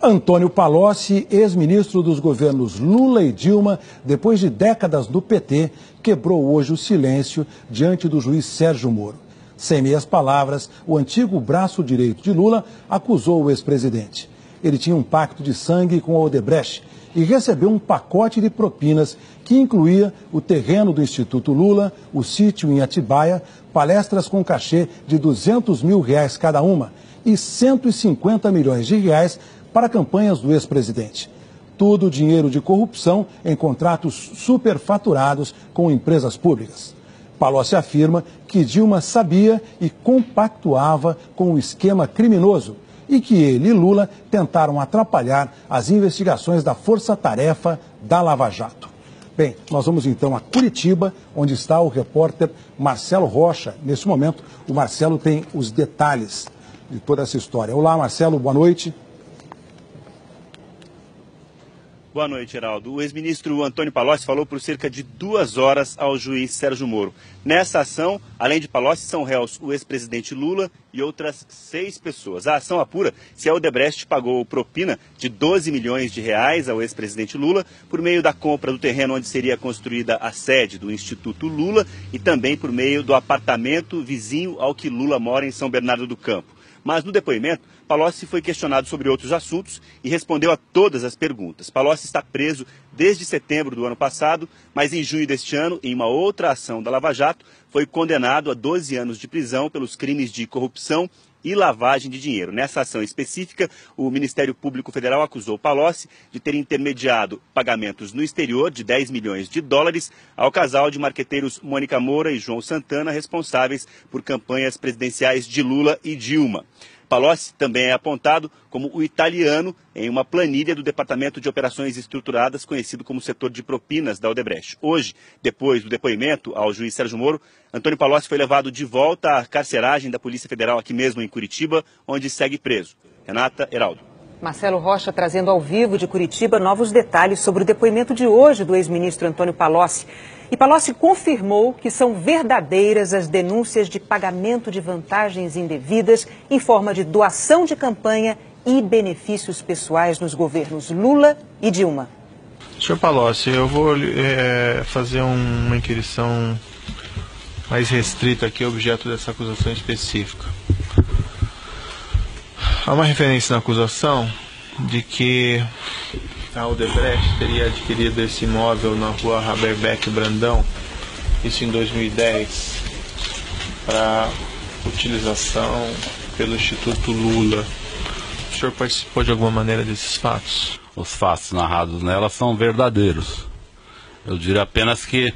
Antônio Palocci, ex-ministro dos governos Lula e Dilma, depois de décadas no PT, quebrou hoje o silêncio diante do juiz Sérgio Moro. Sem meias palavras, o antigo braço direito de Lula acusou o ex-presidente. Ele tinha um pacto de sangue com a Odebrecht e recebeu um pacote de propinas que incluía o terreno do Instituto Lula, o sítio em Atibaia, palestras com cachê de R$200 mil cada uma e 150 milhões de reais para campanhas do ex-presidente. Tudo dinheiro de corrupção em contratos superfaturados com empresas públicas. Palocci afirma que Dilma sabia e compactuava com o esquema criminoso e que ele e Lula tentaram atrapalhar as investigações da Força-Tarefa da Lava Jato. Bem, nós vamos então a Curitiba, onde está o repórter Marcelo Rocha. Nesse momento, o Marcelo tem os detalhes de toda essa história. Olá, Marcelo, boa noite. Boa noite, Geraldo. O ex-ministro Antônio Palocci falou por cerca de 2 horas ao juiz Sérgio Moro. Nessa ação, além de Palocci, são réus o ex-presidente Lula e outras 6 pessoas. A ação apura se a Odebrecht pagou propina de R$12 milhões ao ex-presidente Lula por meio da compra do terreno onde seria construída a sede do Instituto Lula e também por meio do apartamento vizinho ao que Lula mora em São Bernardo do Campo. Mas no depoimento, Palocci foi questionado sobre outros assuntos e respondeu a todas as perguntas. Palocci está preso desde setembro do ano passado, mas em junho deste ano, em uma outra ação da Lava Jato, foi condenado a 12 anos de prisão pelos crimes de corrupção e lavagem de dinheiro. Nessa ação específica, o Ministério Público Federal acusou Palocci de ter intermediado pagamentos no exterior de US$10 milhões ao casal de marqueteiros Mônica Moura e João Santana, responsáveis por campanhas presidenciais de Lula e Dilma. Palocci também é apontado como o italiano em uma planilha do Departamento de Operações Estruturadas, conhecido como setor de propinas da Odebrecht. Hoje, depois do depoimento ao juiz Sérgio Moro, Antônio Palocci foi levado de volta à carceragem da Polícia Federal aqui mesmo em Curitiba, onde segue preso. Renata, Heraldo. Marcelo Rocha trazendo ao vivo de Curitiba novos detalhes sobre o depoimento de hoje do ex-ministro Antônio Palocci. E Palocci confirmou que são verdadeiras as denúncias de pagamento de vantagens indevidas em forma de doação de campanha e benefícios pessoais nos governos Lula e Dilma. Senhor Palocci, eu vou fazer uma inquirição mais restrita aqui, objeto dessa acusação específica. Há uma referência na acusação de que a Odebrecht teria adquirido esse imóvel na rua Haberbeck Brandão, isso em 2010, para utilização pelo Instituto Lula. O senhor participou de alguma maneira desses fatos? Os fatos narrados nela são verdadeiros. Eu diria apenas que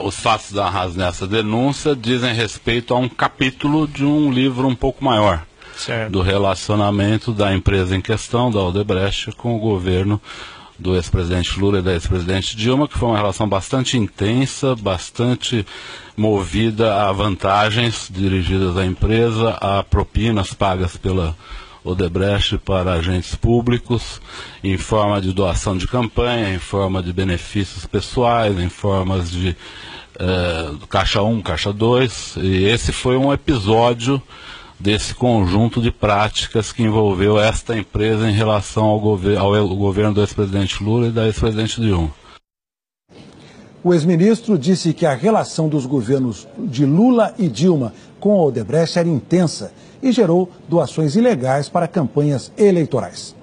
os fatos narrados nessa denúncia dizem respeito a um capítulo de um livro um pouco maior. Certo. Do relacionamento da empresa em questão, da Odebrecht, com o governo do ex-presidente Lula e da ex-presidente Dilma, que foi uma relação bastante intensa, bastante movida a vantagens dirigidas à empresa, a propinas pagas pela Odebrecht para agentes públicos, em forma de doação de campanha, em forma de benefícios pessoais, em formas de Caixa 1, Caixa 2, e esse foi um episódio desse conjunto de práticas que envolveu esta empresa em relação ao governo do ex-presidente Lula e da ex-presidente Dilma. O ex-ministro disse que a relação dos governos de Lula e Dilma com a Odebrecht era intensa e gerou doações ilegais para campanhas eleitorais.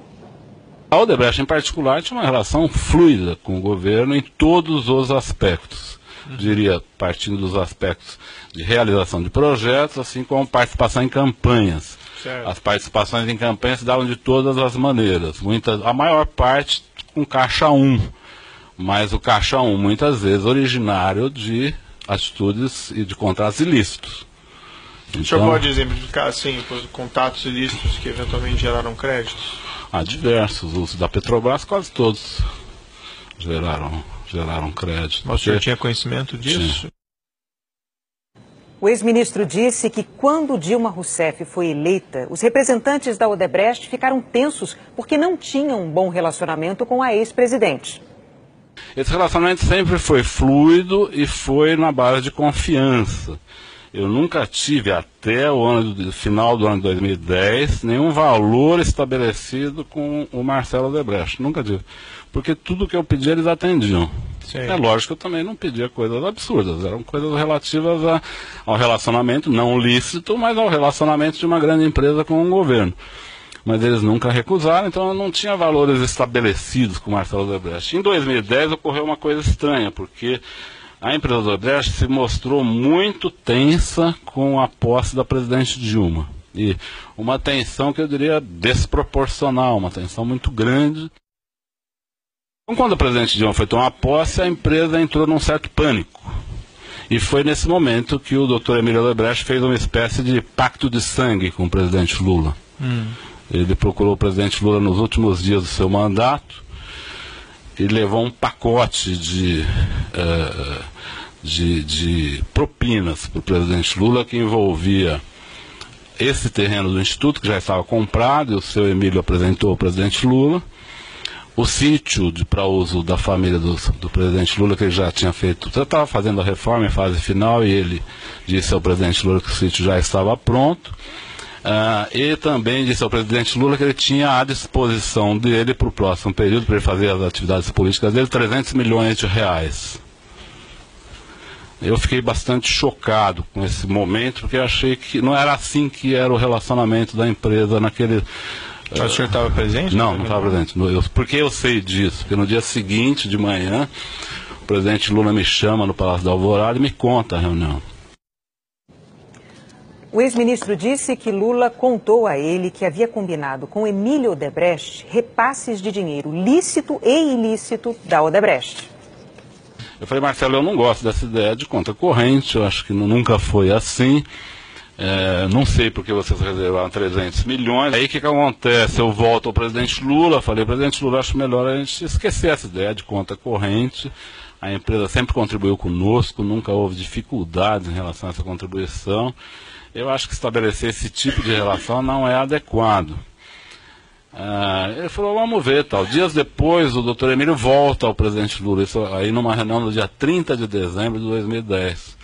A Odebrecht, em particular, tinha uma relação fluida com o governo em todos os aspectos. Diria, partindo dos aspectos de realização de projetos, assim como participação em campanhas. Certo. As participações em campanhas se davam de todas as maneiras. A maior parte com Caixa 1, mas o Caixa 1 muitas vezes originário de atitudes e de contratos ilícitos. O senhor pode exemplificar, assim, os contatos ilícitos que eventualmente geraram créditos? Há diversos. Os da Petrobras, quase todos geraram crédito. Mas o senhor tinha conhecimento disso? Tinha. O ex-ministro disse que quando Dilma Rousseff foi eleita, os representantes da Odebrecht ficaram tensos porque não tinham um bom relacionamento com a ex-presidente. Esse relacionamento sempre foi fluido e foi na base de confiança. eu nunca tive, até o final do ano de 2010, nenhum valor estabelecido com o Marcelo Odebrecht. Nunca tive. Porque tudo que eu pedi, eles atendiam. Sim. É lógico que eu também não pedia coisas absurdas. Eram coisas relativas ao relacionamento, não lícito, mas ao relacionamento de uma grande empresa com um governo. Mas eles nunca recusaram, então eu não tinha valores estabelecidos com o Marcelo Odebrecht. Em 2010 ocorreu uma coisa estranha, porque a empresa Odebrecht se mostrou muito tensa com a posse da presidente Dilma. E uma tensão que eu diria desproporcional, uma tensão muito grande. Então, quando a presidente Dilma foi tomar posse, a empresa entrou num certo pânico. E foi nesse momento que o Dr. Emílio Odebrecht fez uma espécie de pacto de sangue com o presidente Lula. Ele procurou o presidente Lula nos últimos dias do seu mandato e levou um pacote de propinas para o presidente Lula, que envolvia esse terreno do Instituto, que já estava comprado, e o seu Emílio apresentou ao presidente Lula, o sítio para uso da família do presidente Lula, que ele já tinha feito, já estava fazendo a reforma em fase final, e ele disse ao presidente Lula que o sítio já estava pronto. E também disse ao presidente Lula que ele tinha à disposição dele para o próximo período, para ele fazer as atividades políticas dele, 300 milhões de reais. Eu fiquei bastante chocado com esse momento, porque eu achei que não era assim que era o relacionamento da empresa naquele... Mas o senhor estava presente? Não estava presente. Porque eu sei disso, porque no dia seguinte de manhã, o presidente Lula me chama no Palácio da Alvorada e me conta a reunião. O ex-ministro disse que Lula contou a ele que havia combinado com Emílio Odebrecht repasses de dinheiro lícito e ilícito da Odebrecht. Eu falei, Marcelo, eu não gosto dessa ideia de conta corrente, eu acho que nunca foi assim. Não sei porque vocês reservaram 300 milhões. Aí o que acontece? Eu volto ao presidente Lula, falei, presidente Lula, acho melhor a gente esquecer essa ideia de conta corrente. A empresa sempre contribuiu conosco, nunca houve dificuldades em relação a essa contribuição. Eu acho que estabelecer esse tipo de relação não é adequado. Ele falou, vamos ver, tal. Dias depois, o doutor Emílio volta ao presidente Lula, isso aí numa reunião no dia 30 de dezembro de 2010.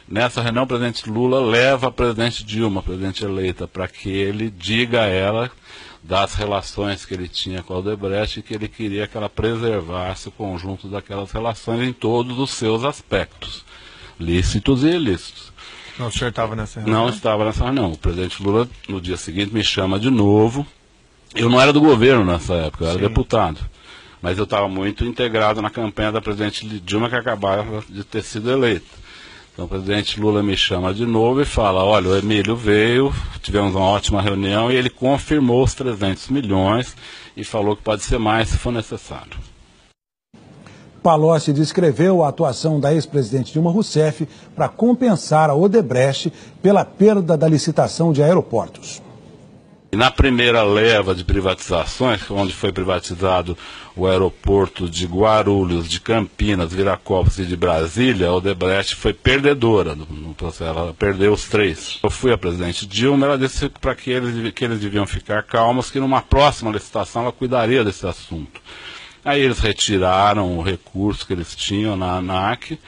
Nessa reunião, o presidente Lula leva a presidente Dilma, a presidente eleita, para que ele diga a ela das relações que ele tinha com a Odebrecht e que ele queria que ela preservasse o conjunto daquelas relações em todos os seus aspectos, lícitos e ilícitos. Não, o senhor estava nessa reunião? Não estava nessa reunião. O presidente Lula, no dia seguinte, me chama de novo. Eu não era do governo nessa época, eu era deputado. Mas eu estava muito integrado na campanha da presidente Dilma, que acabava de ter sido eleita. Então o presidente Lula me chama de novo e fala, olha, o Emílio veio, tivemos uma ótima reunião e ele confirmou os 300 milhões e falou que pode ser mais se for necessário. Palocci descreveu a atuação da ex-presidente Dilma Rousseff para compensar a Odebrecht pela perda da licitação de aeroportos. Na primeira leva de privatizações, onde foi privatizado o aeroporto de Guarulhos, de Campinas, Viracopos e de Brasília, a Odebrecht foi perdedora no processo, ela perdeu os 3. Eu fui a presidente Dilma, ela disse para que eles deviam ficar calmos, que numa próxima licitação ela cuidaria desse assunto. Aí eles retiraram o recurso que eles tinham na ANAC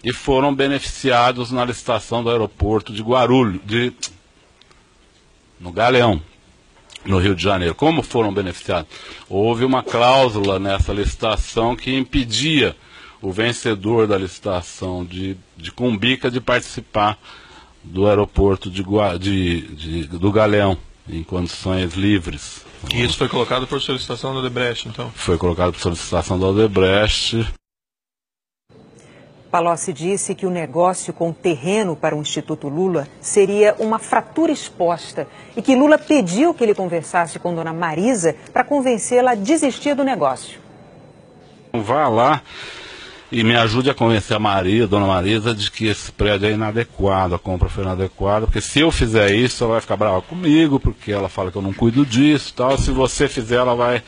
e foram beneficiados na licitação do aeroporto de Guarulhos, no Galeão, no Rio de Janeiro. Como foram beneficiados? Houve uma cláusula nessa licitação que impedia o vencedor da licitação de Cumbica de participar do aeroporto do Galeão, em condições livres. E isso foi colocado por solicitação da Odebrecht, então? Foi colocado por solicitação da Odebrecht. Palocci disse que o negócio com o terreno para o Instituto Lula seria uma fratura exposta e que Lula pediu que ele conversasse com Dona Marisa para convencê-la a desistir do negócio. Vá lá e me ajude a convencer a Dona Marisa, de que esse prédio é inadequado, a compra foi inadequada, porque se eu fizer isso, ela vai ficar brava comigo, porque ela fala que eu não cuido disso e tal. Se você fizer, ela vai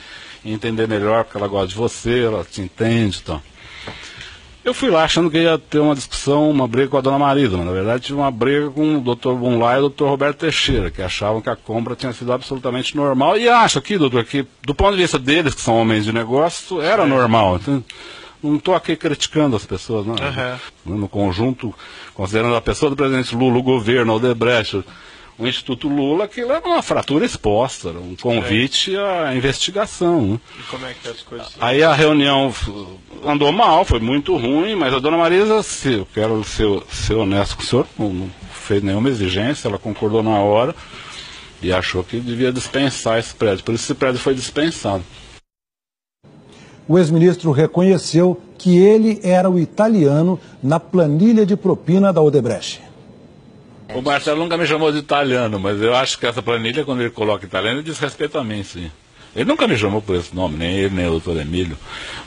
entender melhor, porque ela gosta de você, ela te entende e tal. Eu fui lá achando que ia ter uma discussão, uma briga com a Dona Marisa, mas na verdade tive uma briga com o Dr. Bunlai e o Dr. Roberto Teixeira, que achavam que a compra tinha sido absolutamente normal. E acho aqui, doutor, que do ponto de vista deles, que são homens de negócio, era normal. Então, não estou aqui criticando as pessoas, não. No conjunto, considerando a pessoa do presidente Lula, o governo, o Odebrecht, o Instituto Lula, aquilo era uma fratura exposta, um convite à investigação. Né? E como é que as coisas... Aí a reunião andou mal, foi muito ruim, mas a dona Marisa, eu quero ser honesto com o senhor, não fez nenhuma exigência, ela concordou na hora e achou que devia dispensar esse prédio. Por isso esse prédio foi dispensado. O ex-ministro reconheceu que ele era o italiano na planilha de propina da Odebrecht. O Marcelo nunca me chamou de italiano, mas eu acho que essa planilha, quando ele coloca italiano, ele diz respeito a mim, sim. Ele nunca me chamou por esse nome, nem ele, nem o doutor Emílio,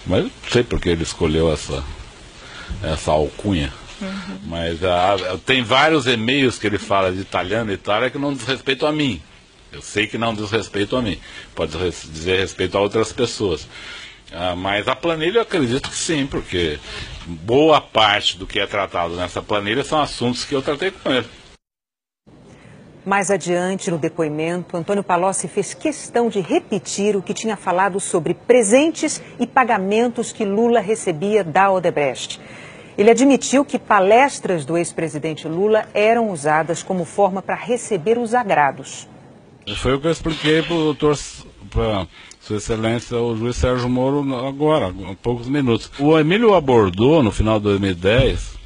mas não sei porque ele escolheu essa alcunha. Mas tem vários e-mails que ele fala de italiano e Itália que não diz respeito a mim. Eu sei que não diz respeito a mim, pode dizer respeito a outras pessoas. Mas a planilha eu acredito que sim, porque boa parte do que é tratado nessa planilha são assuntos que eu tratei com ele. Mais adiante no depoimento, Antônio Palocci fez questão de repetir o que tinha falado sobre presentes e pagamentos que Lula recebia da Odebrecht. Ele admitiu que palestras do ex-presidente Lula eram usadas como forma para receber os agrados. Foi o que eu expliquei para o doutor, para Sua Excelência, o juiz Sérgio Moro, agora, há poucos minutos. O Emílio abordou, no final de 2010,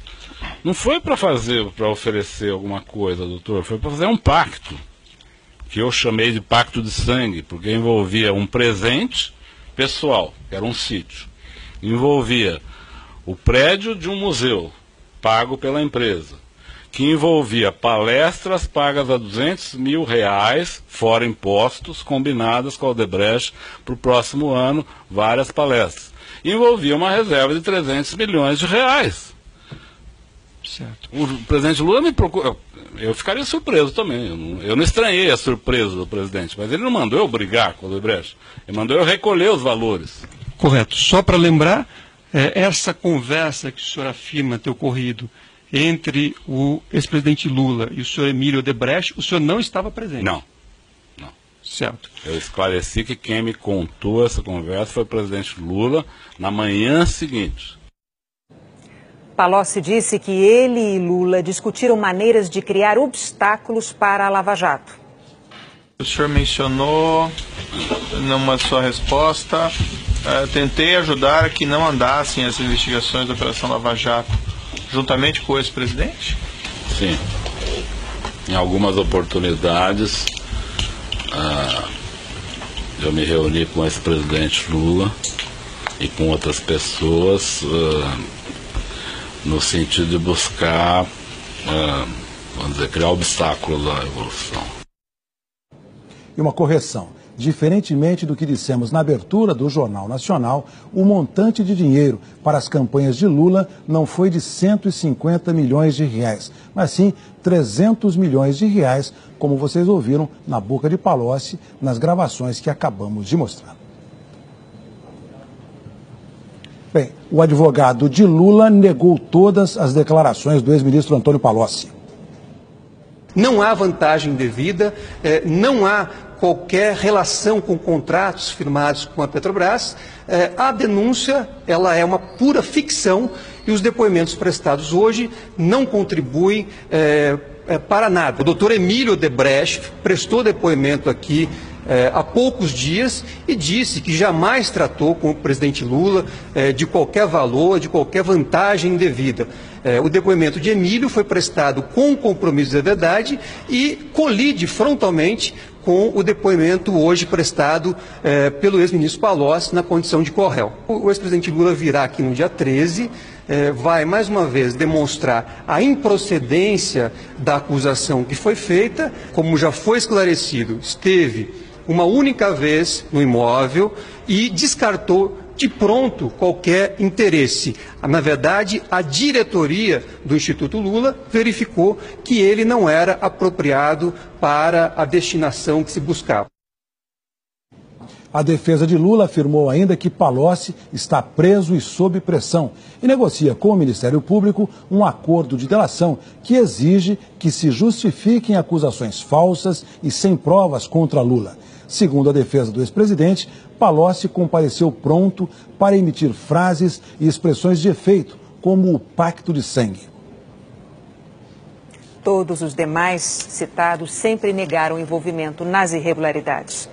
não foi para oferecer alguma coisa, doutor, foi para fazer um pacto, que eu chamei de pacto de sangue, porque envolvia um presente pessoal, que era um sítio, envolvia o prédio de um museu, pago pela empresa, que envolvia palestras pagas a R$200 mil, fora impostos, combinadas com a Odebrecht para o próximo ano, várias palestras. Envolvia uma reserva de R$300 milhões. Certo. O presidente Lula me procurou, eu ficaria surpreso também, eu não estranhei a surpresa do presidente, mas ele não mandou eu brigar com a Odebrecht, ele mandou eu recolher os valores. Correto. Só para lembrar, essa conversa que o senhor afirma ter ocorrido entre o ex-presidente Lula e o senhor Emílio Odebrecht, o senhor não estava presente? Não. Certo. Eu esclareci que quem me contou essa conversa foi o presidente Lula na manhã seguinte. Palocci disse que ele e Lula discutiram maneiras de criar obstáculos para a Lava Jato. O senhor mencionou numa sua resposta, tentei ajudar a que não andassem as investigações da Operação Lava Jato, juntamente com o ex-presidente? Sim. Em algumas oportunidades, eu me reuni com o ex-presidente Lula e com outras pessoas no sentido de buscar, vamos dizer, criar obstáculos à evolução. E uma correção. Diferentemente do que dissemos na abertura do Jornal Nacional, o montante de dinheiro para as campanhas de Lula não foi de R$150 milhões, mas sim R$300 milhões, como vocês ouviram na boca de Palocci nas gravações que acabamos de mostrar. Bem, o advogado de Lula negou todas as declarações do ex-ministro Antônio Palocci. Não há vantagem devida, não há qualquer relação com contratos firmados com a Petrobras. A denúncia ela é uma pura ficção e os depoimentos prestados hoje não contribuem para nada. O doutor Emílio Odebrecht prestou depoimento aqui há poucos dias e disse que jamais tratou com o presidente Lula de qualquer valor, de qualquer vantagem indevida. O depoimento de Emílio foi prestado com compromisso de verdade e colide frontalmente com o depoimento hoje prestado pelo ex-ministro Palocci na condição de co-réu. O ex-presidente Lula virá aqui no dia 13, vai mais uma vez demonstrar a improcedência da acusação que foi feita, como já foi esclarecido, esteve uma única vez no imóvel e descartou de pronto qualquer interesse. Na verdade, a diretoria do Instituto Lula verificou que ele não era apropriado para a destinação que se buscava. A defesa de Lula afirmou ainda que Palocci está preso e sob pressão e negocia com o Ministério Público um acordo de delação que exige que se justifiquem acusações falsas e sem provas contra Lula. Segundo a defesa do ex-presidente, Palocci compareceu pronto para emitir frases e expressões de efeito, como o pacto de sangue. Todos os demais citados sempre negaram envolvimento nas irregularidades.